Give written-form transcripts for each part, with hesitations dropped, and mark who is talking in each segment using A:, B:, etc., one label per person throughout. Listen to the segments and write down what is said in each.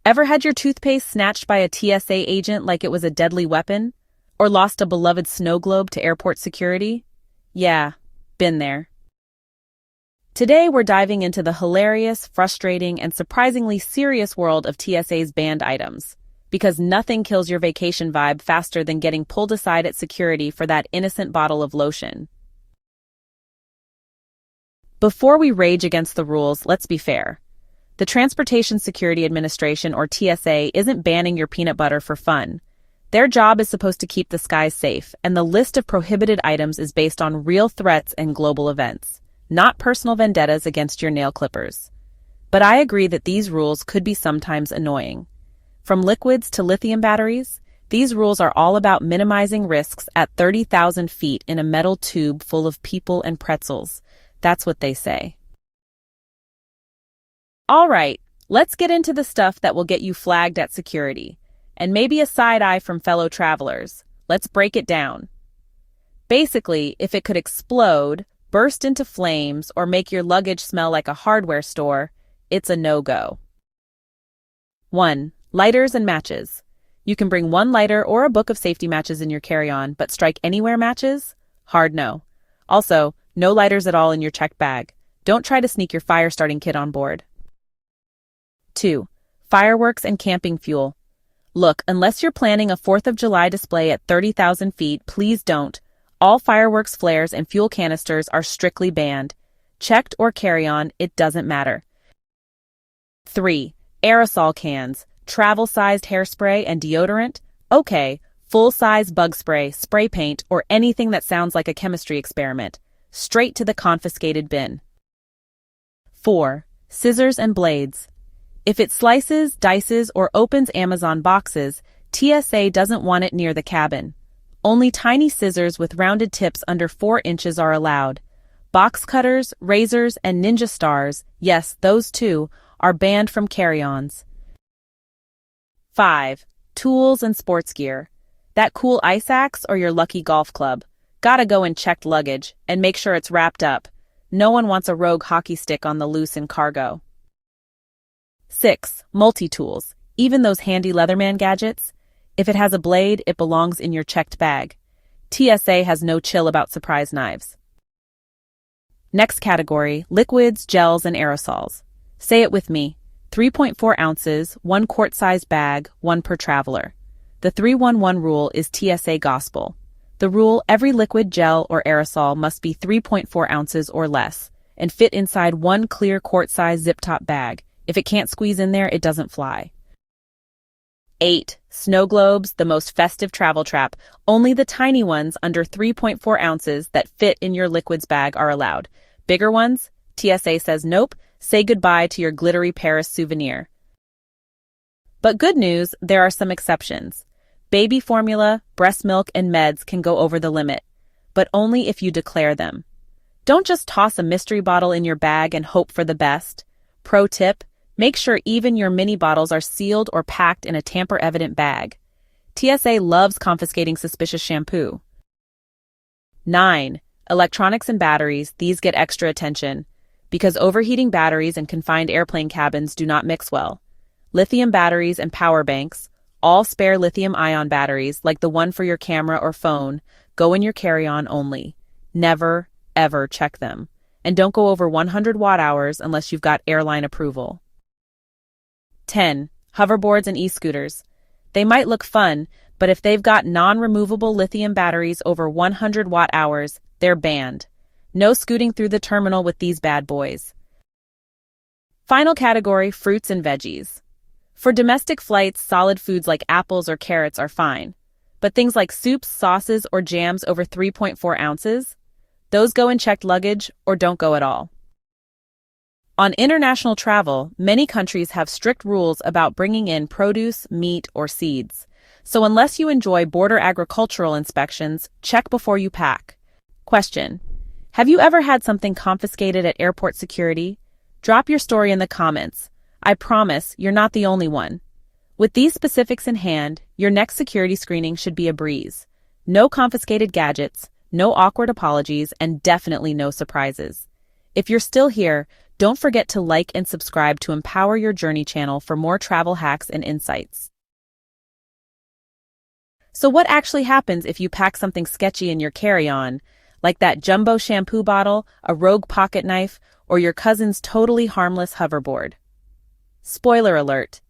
A: Ever had your toothpaste snatched by a TSA agent like it was a deadly weapon? Or lost a beloved snow globe to airport security? Yeah, been there. Today we're diving into the hilarious, frustrating, and surprisingly serious world of TSA's banned items. Because nothing kills your vacation vibe faster than getting pulled aside at security for that innocent bottle of lotion. Before we rage against the rules, let's be fair. The Transportation Security Administration, or TSA, isn't banning your peanut butter for fun. Their job is supposed to keep the skies safe, and the list of prohibited items is based on real threats and global events, not personal vendettas against your nail clippers. But I agree that these rules could be sometimes annoying. From liquids to lithium batteries, these rules are all about minimizing risks at 30,000 feet in a metal tube full of people and pretzels. That's what they say. All right, let's get into the stuff that will get you flagged at security, and maybe a side eye from fellow travelers. Let's break it down. Basically, if it could explode, burst into flames, or make your luggage smell like a hardware store, it's a no-go. 1. Lighters and matches. You can bring one lighter or a book of safety matches in your carry-on, but strike anywhere matches? Hard no. Also, no lighters at all in your checked bag. Don't try to sneak your fire-starting kit on board. 2. Fireworks and camping fuel. Look, unless you're planning a 4th of July display at 30,000 feet, please don't. All fireworks, flares, and fuel canisters are strictly banned. Checked or carry-on, it doesn't matter. 3. Aerosol cans, travel-sized hairspray and deodorant. Okay, full-size bug spray, spray paint, or anything that sounds like a chemistry experiment. Straight to the confiscated bin. 4. Scissors and blades. If it slices, dices, or opens Amazon boxes, TSA doesn't want it near the cabin. Only tiny scissors with rounded tips under 4 inches are allowed. Box cutters, razors, and ninja stars, yes, those too, are banned from carry-ons. 5. Tools and sports gear. That cool ice axe or your lucky golf club. Gotta go in checked luggage, and make sure it's wrapped up. No one wants a rogue hockey stick on the loose in cargo. 6. Multi-tools. Even those handy Leatherman gadgets. If it has a blade, it belongs in your checked bag. TSA has no chill about surprise knives. Next category, liquids, gels, and aerosols. Say it with me. 3.4 ounces, 1 quart-sized bag, 1 per traveler. The 311 rule is TSA gospel. The rule, every liquid, gel, or aerosol must be 3.4 ounces or less, and fit inside 1 clear quart-sized zip-top bag. If it can't squeeze in there, it doesn't fly. 8. Snow globes, the most festive travel trap. Only the tiny ones under 3.4 ounces that fit in your liquids bag are allowed. Bigger ones? TSA says nope, say goodbye to your glittery Paris souvenir. But good news, there are some exceptions. Baby formula, breast milk, and meds can go over the limit, but only if you declare them. Don't just toss a mystery bottle in your bag and hope for the best. Pro tip, make sure even your mini bottles are sealed or packed in a tamper-evident bag. TSA loves confiscating suspicious shampoo. 9. Electronics and batteries, these get extra attention, because overheating batteries and confined airplane cabins do not mix well. Lithium batteries and power banks, all spare lithium-ion batteries, like the one for your camera or phone, go in your carry-on only. Never, ever check them. And don't go over 100 watt-hours unless you've got airline approval. 10. Hoverboards and e-scooters. They might look fun, but if they've got non-removable lithium batteries over 100 watt-hours, they're banned. No scooting through the terminal with these bad boys. Final category, fruits and veggies. For domestic flights, solid foods like apples or carrots are fine. But things like soups, sauces, or jams over 3.4 ounces? Those go in checked luggage or don't go at all. On international travel, many countries have strict rules about bringing in produce, meat, or seeds. So unless you enjoy border agricultural inspections, check before you pack. Question: have you ever had something confiscated at airport security? Drop your story in the comments. I promise you're not the only one. With these specifics in hand, your next security screening should be a breeze. No confiscated gadgets, no awkward apologies, and definitely no surprises. If you're still here, Don't forget to like and subscribe to Empower Your Journey channel for more travel hacks and insights. So what actually happens if you pack something sketchy in your carry-on, like that jumbo shampoo bottle, a rogue pocket knife, or your cousin's totally harmless hoverboard? Spoiler alert.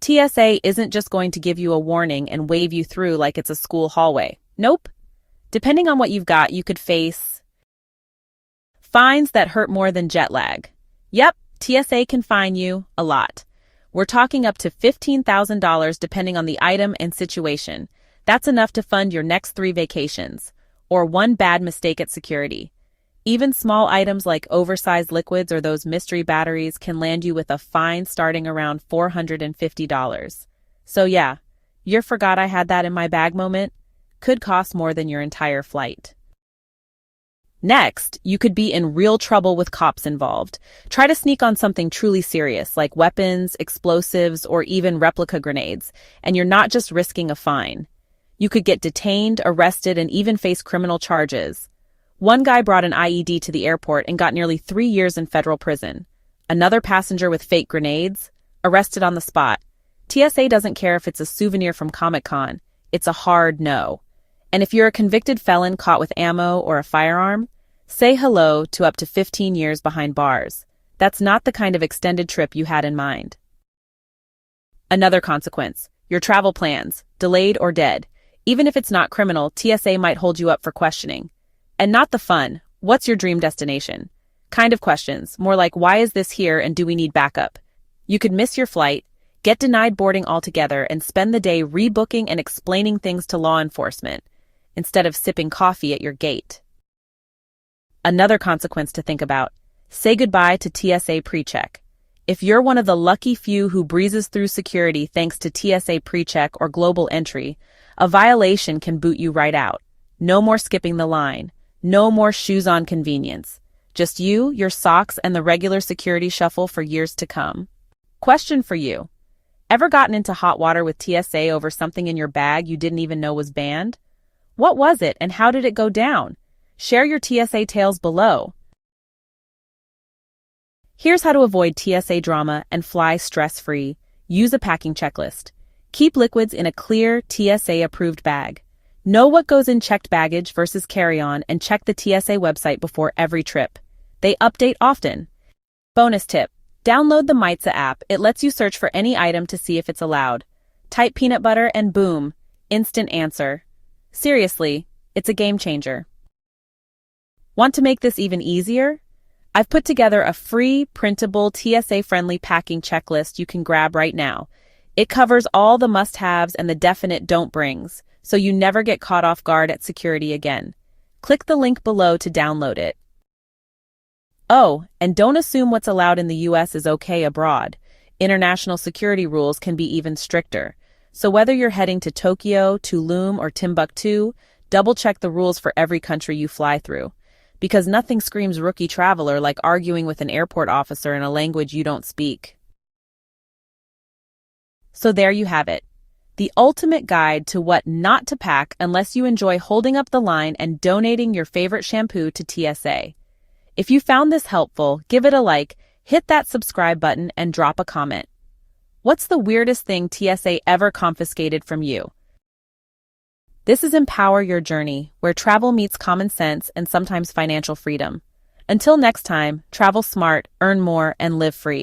A: TSA isn't just going to give you a warning and wave you through like it's a school hallway. Nope. Depending on what you've got, you could face fines that hurt more than jet lag. Yep, TSA can fine you a lot. We're talking up to $15,000 depending on the item and situation. That's enough to fund your next 3 vacations, or one bad mistake at security. Even small items like oversized liquids or those mystery batteries can land you with a fine starting around $450. So yeah, your forgot I had that in my bag moment could cost more than your entire flight. Next, you could be in real trouble with cops involved. Try to sneak on something truly serious like weapons, explosives, or even replica grenades, and you're not just risking a fine. You could get detained, arrested, and even face criminal charges. One guy brought an IED to the airport and got nearly 3 years in federal prison. Another passenger with fake grenades, arrested on the spot. TSA doesn't care if it's a souvenir from Comic-Con. It's a hard no. And if you're a convicted felon caught with ammo or a firearm, say hello to up to 15 years behind bars. That's not the kind of extended trip you had in mind. Another consequence, your travel plans, delayed or dead. Even if it's not criminal, TSA might hold you up for questioning. And not the fun, what's your dream destination? Kind of questions, more like why is this here and do we need backup? You could miss your flight, get denied boarding altogether, and spend the day rebooking and explaining things to law enforcement, instead of sipping coffee at your gate. Another consequence to think about, say goodbye to TSA PreCheck. If you're one of the lucky few who breezes through security thanks to TSA PreCheck or Global Entry, a violation can boot you right out. No more skipping the line. No more shoes on convenience. Just you, your socks, and the regular security shuffle for years to come. Question for you. Ever gotten into hot water with TSA over something in your bag you didn't even know was banned? What was it and how did it go down? Share your TSA tales below. Here's how to avoid TSA drama and fly stress-free. Use a packing checklist. Keep liquids in a clear, TSA-approved bag. Know what goes in checked baggage versus carry-on and check the TSA website before every trip. They update often. Bonus tip. Download the MITSA app. It lets you search for any item to see if it's allowed. Type peanut butter and boom, instant answer. Seriously, it's a game changer. Want to make this even easier? I've put together a free, printable, TSA-friendly packing checklist you can grab right now. It covers all the must-haves and the definite don't-brings, so you never get caught off guard at security again. Click the link below to download it. Oh, and don't assume what's allowed in the US is okay abroad. International security rules can be even stricter. So whether you're heading to Tokyo, Tulum, or Timbuktu, double-check the rules for every country you fly through. Because nothing screams rookie traveler like arguing with an airport officer in a language you don't speak. So there you have it. The ultimate guide to what not to pack unless you enjoy holding up the line and donating your favorite shampoo to TSA. If you found this helpful, give it a like, hit that subscribe button, and drop a comment. What's the weirdest thing TSA ever confiscated from you? This is Empower Your Journey, where travel meets common sense and sometimes financial freedom. Until next time, travel smart, earn more, and live free.